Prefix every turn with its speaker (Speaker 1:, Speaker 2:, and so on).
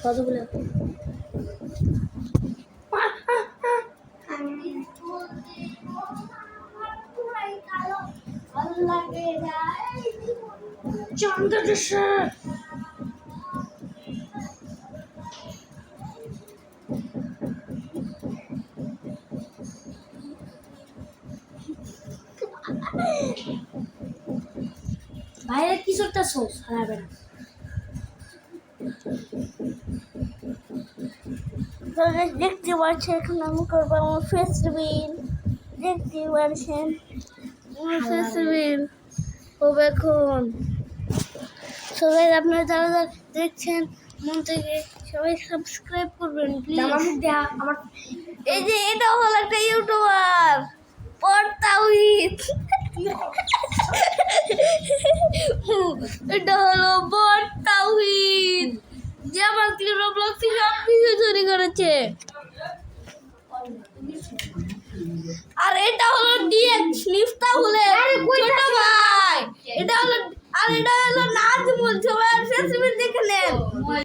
Speaker 1: কতগুলো বাইরে কিছু একটা সোস হারাবে না। দেখতে পাচ্ছেন এখন আমি করবো আমার ফেস রিভিল। দেখতে পাচ্ছেন আমার ফেস রিভিল হবে এখন। সবাই আপনারা যারা যারা দেখছেন মন থেকে সবাই সাবস্ক্রাইব করবেন প্লিজ। আমার এই যে এটা হলো একটা ইউটিউবার পড়তাউহিদ। এটা হলো পড়তাউহিদ যে আমার থেকে রবলক্স সব কিছু চুরি করেছে। আর এটা হলো ডিএক্স মিফতাহুলের ছোট ভাই। এটা হলো নাজমুল। সবাই ফেসবুক দেখে নেন।